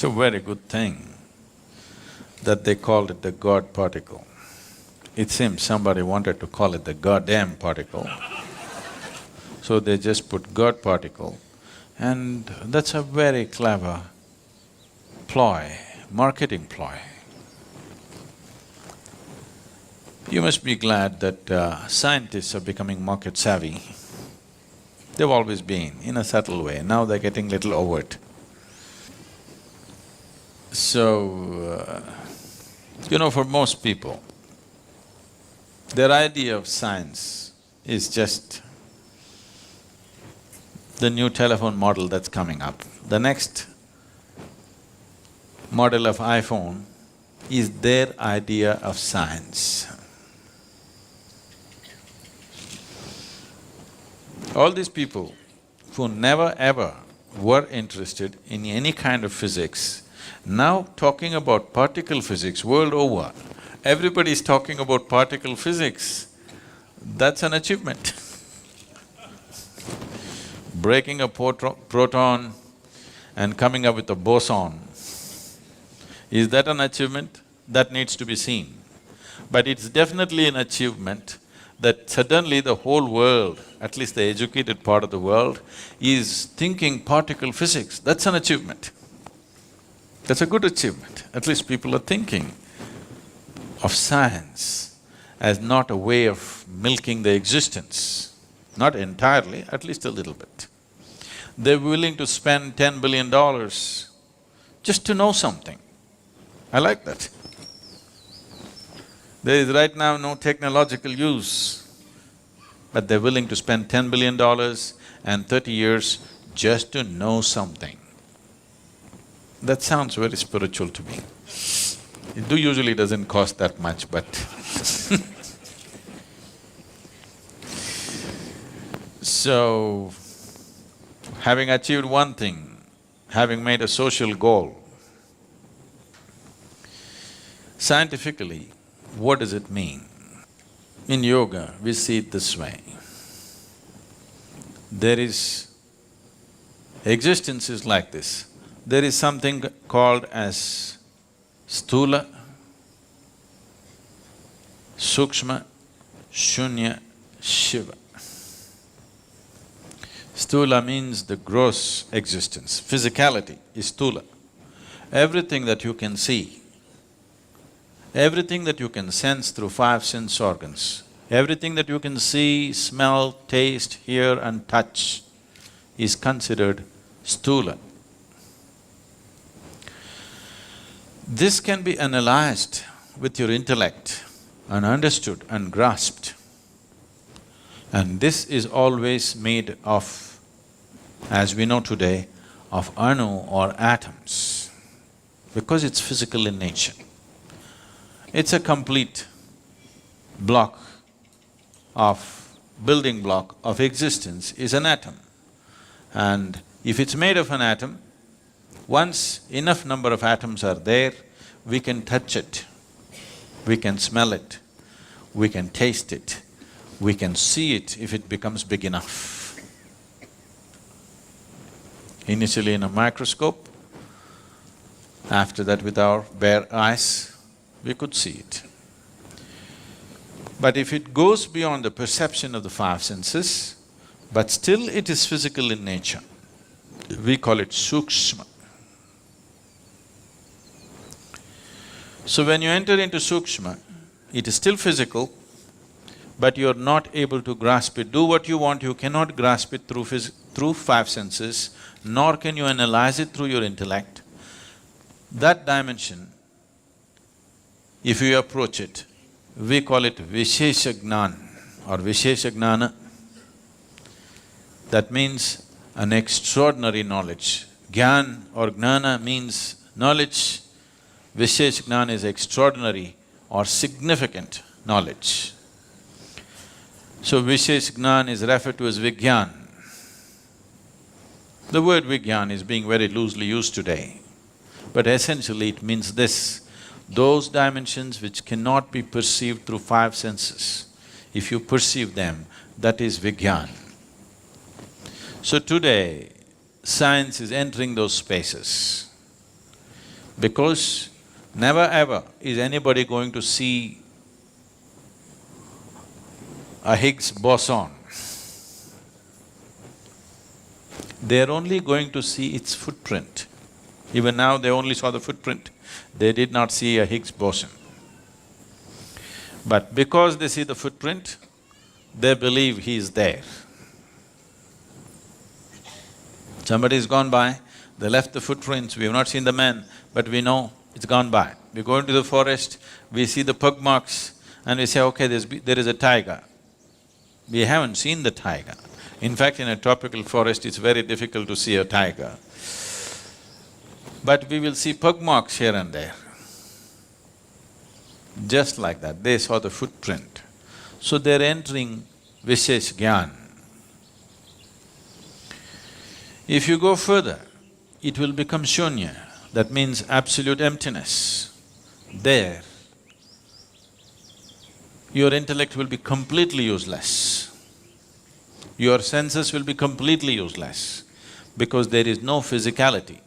It's a very good thing that they called it the God particle. It seems somebody wanted to call it the goddamn particle, so they just put God particle, and that's a very clever ploy, marketing ploy. You must be glad that scientists are becoming market savvy. They've always been, in a subtle way, now they're getting little overt. So, for most people, their idea of science is just the new telephone model that's coming up. The next model of iPhone is their idea of science. All these people who never ever were interested in any kind of physics, now talking about particle physics world over, everybody is talking about particle physics. That's an achievement. Breaking a proton and coming up with a boson, is that an achievement? That needs to be seen. But it's definitely an achievement that suddenly the whole world, at least the educated part of the world, is thinking particle physics. That's an achievement. That's a good achievement. At least people are thinking of science as not a way of milking the existence, not entirely, at least a little bit. They're willing to spend $10 billion just to know something. I like that. There is right now no technological use, but they're willing to spend $10 billion and 30 years just to know something. That sounds very spiritual to me. It usually doesn't cost that much, but so, having achieved one thing, having made a social goal, scientifically, what does it mean? In yoga, we see it this way. Existence is like this. There is something called as sthula, sukshma, shunya, shiva. Sthula means the gross existence, physicality is sthula. Everything that you can see, everything that you can sense through five sense organs, everything that you can see, smell, taste, hear and touch is considered sthula. This can be analyzed with your intellect and understood and grasped. And this is always made of, as we know today, of anu or atoms, because it's physical in nature. It's a complete block of… building block of existence is an atom. And if it's made of an atom, once enough number of atoms are there, we can touch it, we can smell it, we can taste it, we can see it if it becomes big enough. Initially in a microscope, after that with our bare eyes, we could see it. But if it goes beyond the perception of the five senses, but still it is physical in nature, we call it sukshma. So when you enter into sukshma, it is still physical, but you're not able to grasp it. Do what you want, you cannot grasp it through five senses, nor can you analyze it through your intellect. That dimension, if you approach it, we call it Vishesha Jnana or Vishesha Jnana. That means an extraordinary knowledge. Gyan or Jnana means knowledge, Vishesha Jnana is extraordinary or significant knowledge. So Vishesha Jnana is referred to as Vigyan. The word Vigyan is being very loosely used today, but essentially it means this: those dimensions which cannot be perceived through five senses, if you perceive them, that is Vigyan. So today, science is entering those spaces. Because never ever is anybody going to see a Higgs boson. They're only going to see its footprint. Even now they only saw the footprint, they did not see a Higgs boson. But because they see the footprint, they believe he is there. Somebody's gone by, they left the footprints, we have not seen the man, but we know it's gone by. We go into the forest, we see the pug marks and we say, okay, there is a tiger. We haven't seen the tiger. In fact, in a tropical forest, it's very difficult to see a tiger. But we will see pug marks here and there. Just like that, they saw the footprint. So they're entering Vishesh Gyan. If you go further, it will become shunya, that means absolute emptiness. There, your intellect will be completely useless. Your senses will be completely useless because there is no physicality.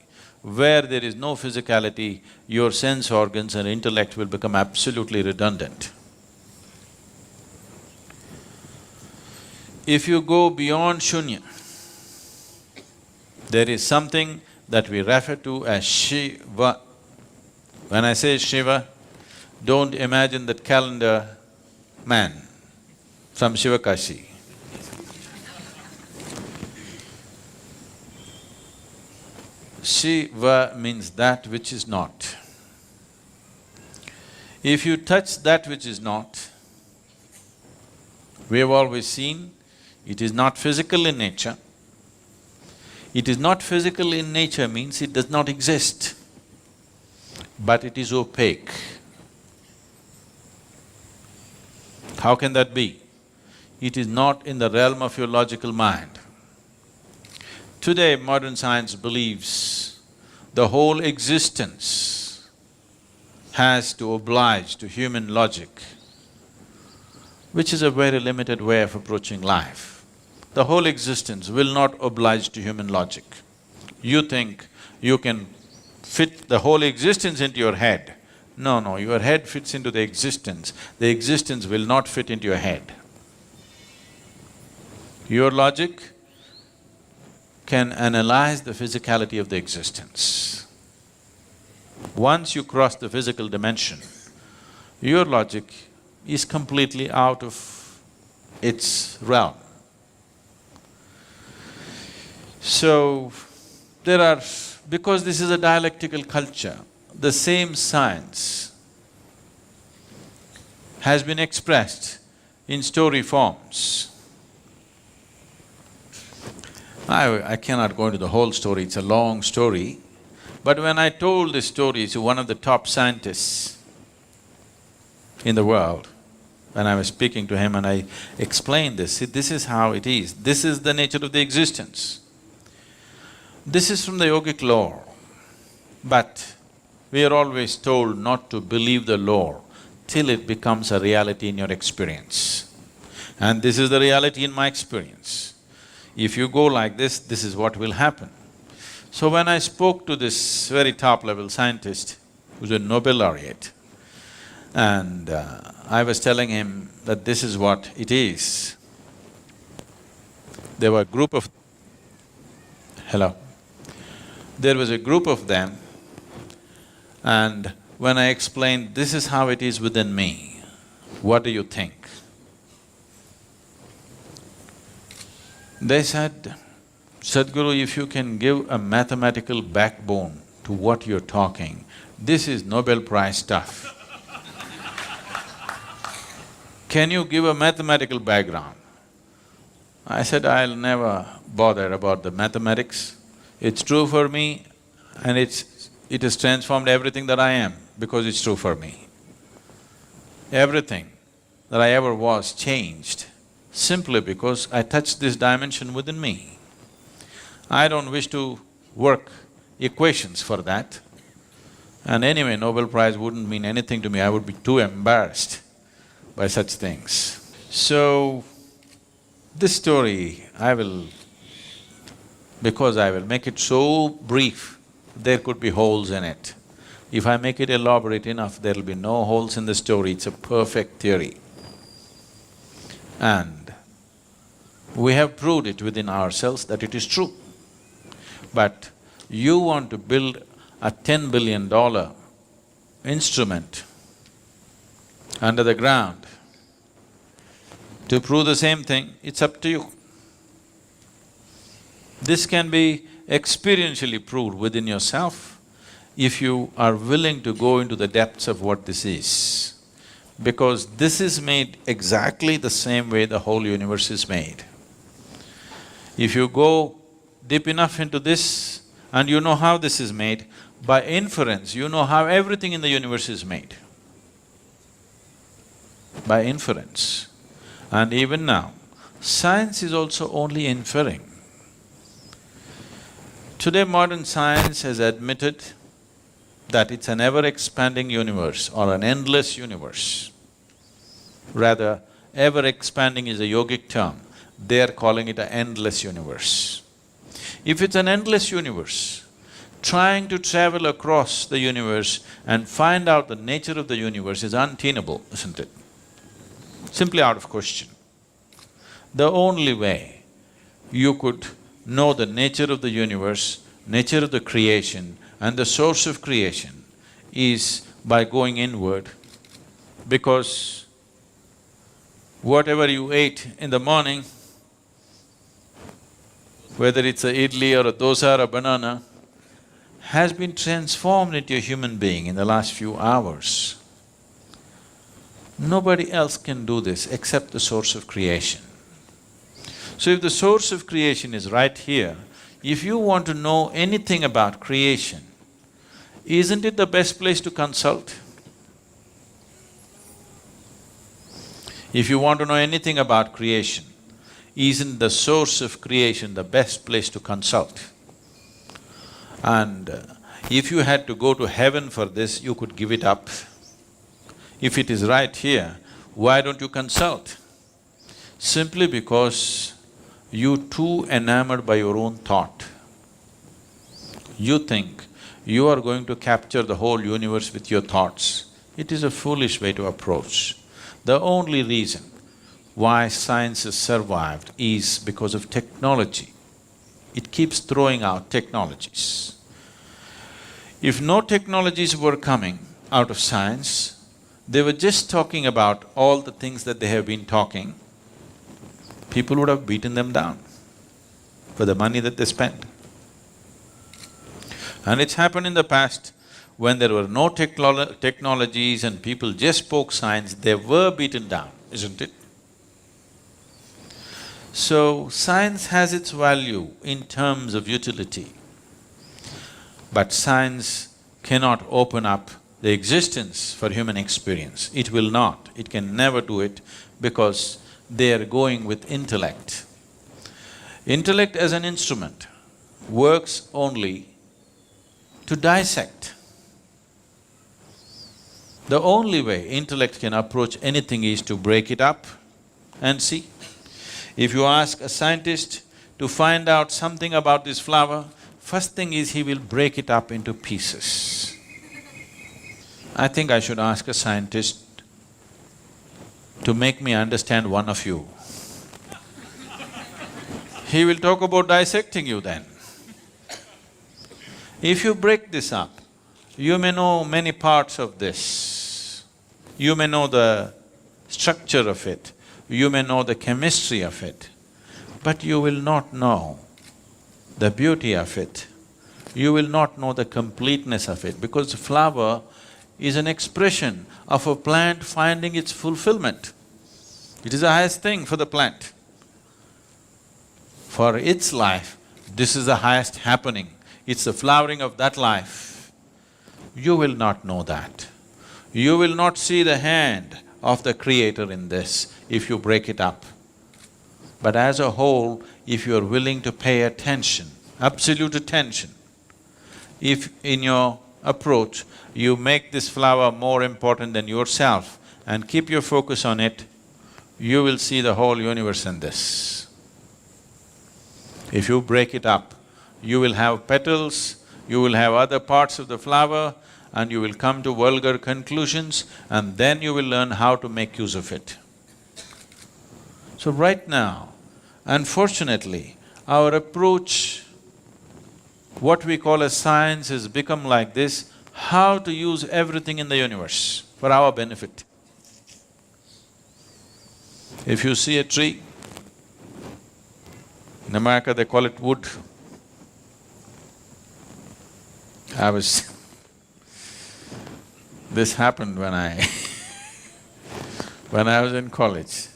Where there is no physicality, your sense organs and intellect will become absolutely redundant. If you go beyond shunya, there is something that we refer to as Shiva. When I say Shiva, don't imagine that calendar man from Shivakashi. Shiva means that which is not. If you touch that which is not, we have always seen it is not physical in nature. It is not physical in nature means it does not exist, but it is opaque. How can that be? It is not in the realm of your logical mind. Today, modern science believes the whole existence has to oblige to human logic, which is a very limited way of approaching life. The whole existence will not oblige to human logic. You think you can fit the whole existence into your head. No, your head fits into the existence will not fit into your head. Your logic can analyze the physicality of the existence. Once you cross the physical dimension, your logic is completely out of its realm. So, because this is a dialectical culture, the same science has been expressed in story forms. I cannot go into the whole story, it's a long story, but when I told this story to one of the top scientists in the world, when I was speaking to him and I explained this, see, this is how it is, this is the nature of the existence. This is from the yogic lore, but we are always told not to believe the lore till it becomes a reality in your experience. And this is the reality in my experience. If you go like this is what will happen. So when I spoke to this very top-level scientist, who's a Nobel laureate, and I was telling him that this is what it is, there were a group of… Hello? There was a group of them, and when I explained, this is how it is within me, what do you think? They said, Sadhguru, if you can give a mathematical backbone to what you're talking, this is Nobel Prize stuff. Can you give a mathematical background? I said, I'll never bother about the mathematics. It's true for me and it has transformed everything that I am because it's true for me. Everything that I ever was changed simply because I touched this dimension within me. I don't wish to work equations for that. And anyway, Nobel Prize wouldn't mean anything to me, I would be too embarrassed by such things. So, this story because I will make it so brief, there could be holes in it. If I make it elaborate enough, there'll be no holes in the story, it's a perfect theory. And we have proved it within ourselves that it is true. But you want to build a $10 billion instrument under the ground to prove the same thing, it's up to you. This can be experientially proved within yourself if you are willing to go into the depths of what this is. Because this is made exactly the same way the whole universe is made. If you go deep enough into this and you know how this is made, by inference you know how everything in the universe is made. By inference. And even now, science is also only inferring. Today modern science has admitted that it's an ever-expanding universe or an endless universe. Rather, ever-expanding is a yogic term, they're calling it an endless universe. If it's an endless universe, trying to travel across the universe and find out the nature of the universe is untenable, isn't it? Simply out of question. The only way you could know the nature of the universe, nature of the creation and the source of creation is by going inward, because whatever you ate in the morning, whether it's a idli or a dosa or a banana, has been transformed into a human being in the last few hours. Nobody else can do this except the source of creation. So if the source of creation is right here, if you want to know anything about creation, isn't it the best place to consult? If you want to know anything about creation, isn't the source of creation the best place to consult? And if you had to go to heaven for this, you could give it up. If it is right here, why don't you consult? Simply because you're too enamored by your own thought. You think you are going to capture the whole universe with your thoughts. It is a foolish way to approach. The only reason why science has survived is because of technology. It keeps throwing out technologies. If no technologies were coming out of science, they were just talking about all the things that they have been talking, people would have beaten them down for the money that they spent. And it's happened in the past, when there were no technologies and people just spoke science, they were beaten down, isn't it? So, science has its value in terms of utility, but science cannot open up the existence for human experience. It will not, it can never do it, because they are going with intellect. Intellect as an instrument works only to dissect. The only way intellect can approach anything is to break it up and see. If you ask a scientist to find out something about this flower, first thing is he will break it up into pieces. I think I should ask a scientist to make me understand one of you. He will talk about dissecting you then. If you break this up, you may know many parts of this. You may know the structure of it, you may know the chemistry of it, but you will not know the beauty of it. You will not know the completeness of it, because the flower is an expression of a plant finding its fulfillment. It is the highest thing for the plant. For its life, this is the highest happening. It's the flowering of that life. You will not know that. You will not see the hand of the Creator in this if you break it up. But as a whole, if you are willing to pay attention, absolute attention, if in your approach you make this flower more important than yourself and keep your focus on it, you will see the whole universe in this. If you break it up, you will have petals, you will have other parts of the flower, and you will come to vulgar conclusions, and then you will learn how to make use of it. So right now, unfortunately, our approach, what we call as science, has become like this: how to use everything in the universe for our benefit. If you see a tree, in America they call it wood. This happened when when I was in college.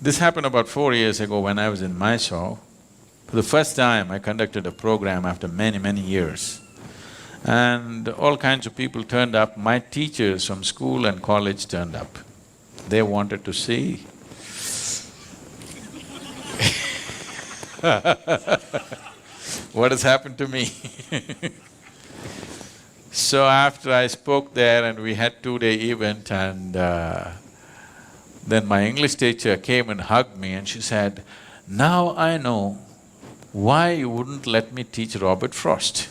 This happened about 4 years ago when I was in Mysore. For the first time, I conducted a program after many years. And all kinds of people turned up. My teachers from school and college turned up. They wanted to see what has happened to me. So after I spoke there and we had 2-day event, and then my English teacher came and hugged me and she said, "Now I know why you wouldn't let me teach Robert Frost."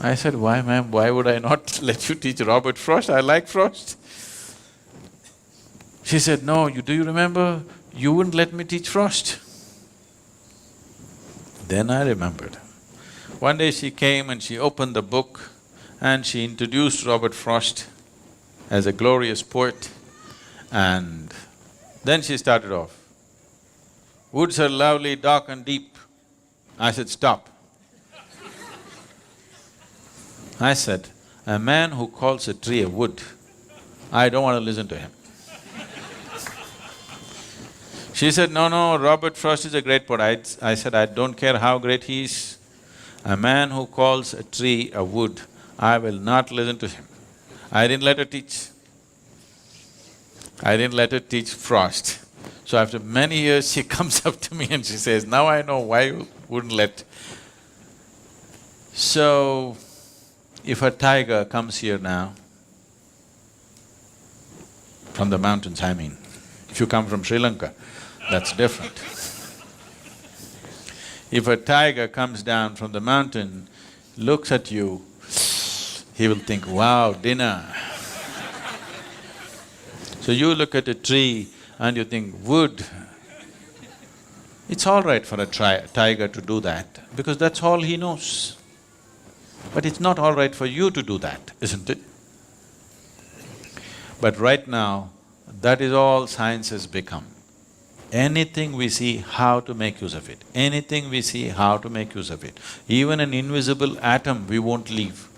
I said, "Why, ma'am, why would I not let you teach Robert Frost? I like Frost." She said, "No, do you remember, you wouldn't let me teach Frost?" Then I remembered. One day she came and she opened the book and she introduced Robert Frost as a glorious poet, and then she started off, "Woods are lovely, dark and deep." I said, "Stop." I said, "A man who calls a tree a wood, I don't want to listen to him." She said, "No, Robert Frost is a great poet." I said, "I don't care how great he is. A man who calls a tree a wood, I will not listen to him." I didn't let her teach. I didn't let her teach Frost. So after many years, she comes up to me and she says, "Now I know why you wouldn't let." So, if a tiger comes here now, from the mountains I mean, if you come from Sri Lanka, that's different. If a tiger comes down from the mountain, looks at you, he will think, "Wow, dinner." So you look at a tree and you think, "Wood." It's all right for a tiger to do that, because that's all he knows. But it's not all right for you to do that, isn't it? But right now, that is all science has become. Anything we see, how to make use of it. Anything we see, how to make use of it. Even an invisible atom, we won't leave.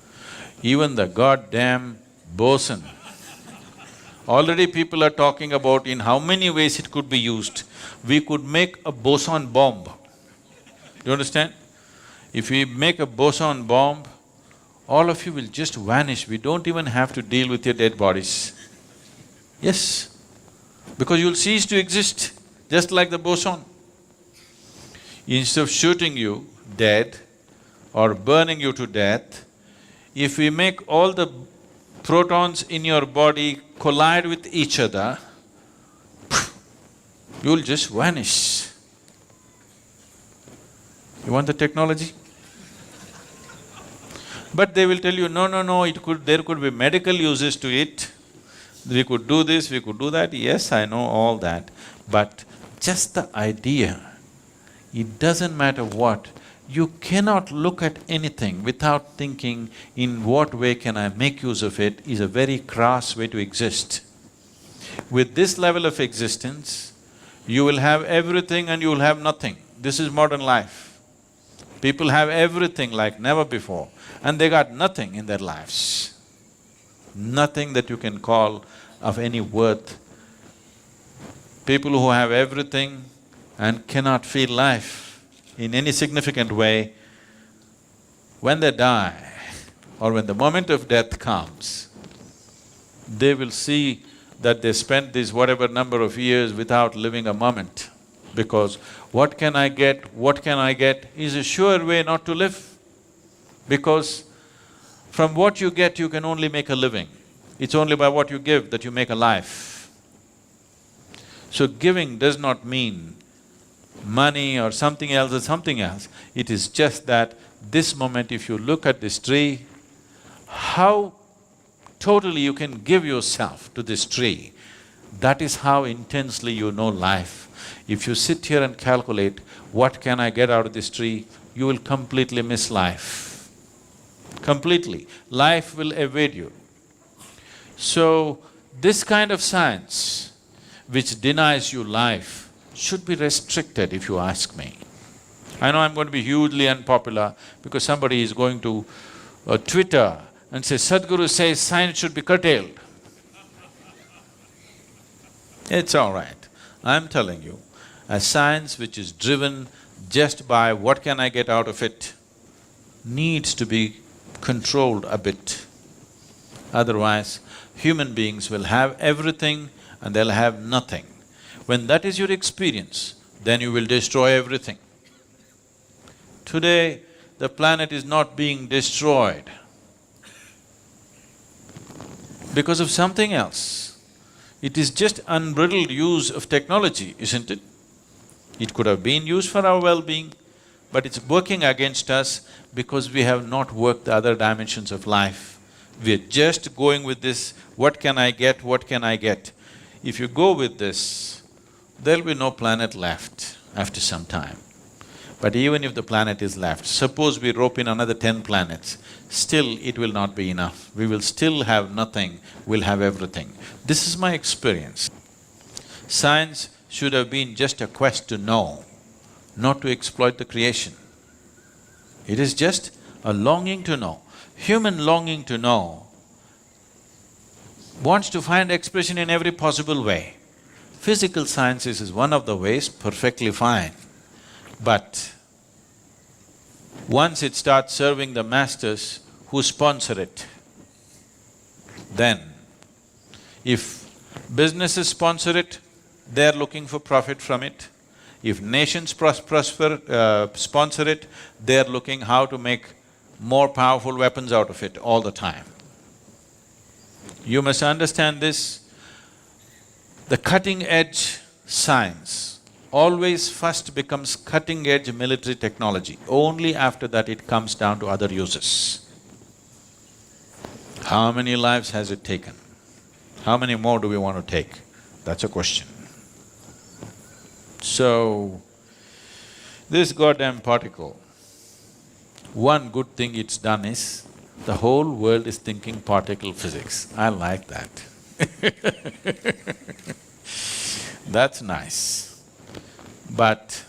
Even the goddamn boson. Already people are talking about in how many ways it could be used. We could make a boson bomb. Do you understand? If we make a boson bomb, all of you will just vanish. We don't even have to deal with your dead bodies. Yes, because you'll cease to exist, just like the boson. Instead of shooting you dead or burning you to death, if we make all the protons in your body collide with each other, you'll just vanish. You want the technology? But they will tell you, no, there could be medical uses to it. We could do this, we could do that. Yes, I know all that. But just the idea, it doesn't matter what, you cannot look at anything without thinking, in what way can I make use of it, is a very crass way to exist. With this level of existence, you will have everything and you will have nothing. This is modern life. People have everything like never before, and they got nothing in their lives. Nothing that you can call of any worth. People who have everything and cannot feel life in any significant way, when they die or when the moment of death comes, they will see that they spent these whatever number of years without living a moment, because what can I get is a sure way not to live, because from what you get you can only make a living. It's only by what you give that you make a life. So giving does not mean money or something else or something else. It is just that this moment, if you look at this tree how totally you can give yourself to this tree, that is how intensely you know life. If you sit here and calculate, what can I get out of this tree, you will completely miss life. Completely. Life will evade you. So, this kind of science which denies you life should be restricted, if you ask me. I know I'm going to be hugely unpopular because somebody is going to Twitter and say, Sadhguru says science should be curtailed. It's all right. I'm telling you, a science which is driven just by what can I get out of it needs to be controlled a bit. Otherwise, human beings will have everything and they'll have nothing. When that is your experience, then you will destroy everything. Today, the planet is not being destroyed because of something else. It is just unbridled use of technology, isn't it? It could have been used for our well-being, but it's working against us because we have not worked the other dimensions of life. We're just going with this, what can I get, what can I get? If you go with this, there'll be no planet left after some time. But even if the planet is left, suppose we rope in another 10 planets, still it will not be enough. We will still have nothing, we'll have everything. This is my experience. Science should have been just a quest to know, not to exploit the creation. It is just a longing to know. Human longing to know wants to find expression in every possible way. Physical sciences is one of the ways, perfectly fine. But once it starts serving the masters who sponsor it, then if businesses sponsor it, they're looking for profit from it. If nations sponsor it, they're looking how to make more powerful weapons out of it all the time. You must understand this. The cutting-edge science always first becomes cutting-edge military technology. Only after that it comes down to other uses. How many lives has it taken? How many more do we want to take? That's a question. So, this goddamn particle, one good thing it's done is, the whole world is thinking particle physics. I like that. That's nice. But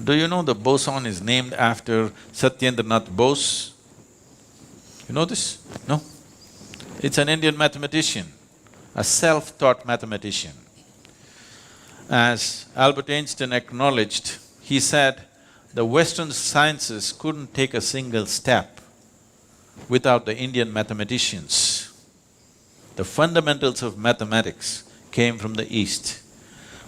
do you know the boson is named after Satyendranath Bose? You know this? No? It's an Indian mathematician, a self-taught mathematician. As Albert Einstein acknowledged, he said, the Western sciences couldn't take a single step without the Indian mathematicians. The fundamentals of mathematics came from the East.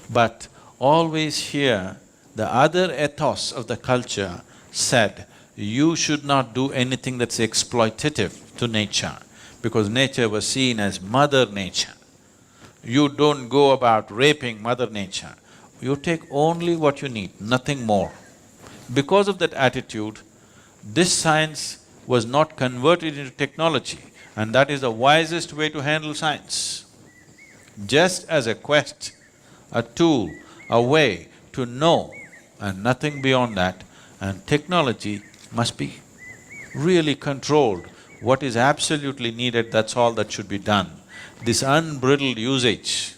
But always here, the other ethos of the culture said, you should not do anything that's exploitative to nature, because nature was seen as Mother Nature. You don't go about raping Mother Nature. You take only what you need, nothing more. Because of that attitude, this science was not converted into technology, and that is the wisest way to handle science. Just as a quest, a tool, a way to know, and nothing beyond that, and technology must be really controlled. What is absolutely needed, that's all that should be done. This unbridled usage,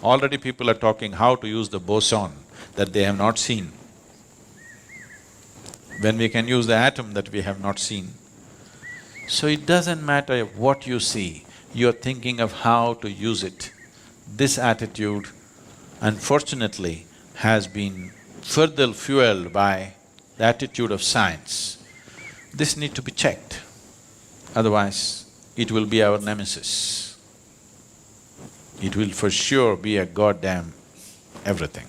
already people are talking how to use the boson that they have not seen. When we can use the atom that we have not seen. So it doesn't matter what you see, you're thinking of how to use it. This attitude, unfortunately, has been further fueled by the attitude of science. This needs to be checked, otherwise it will be our nemesis. It will for sure be a goddamn everything.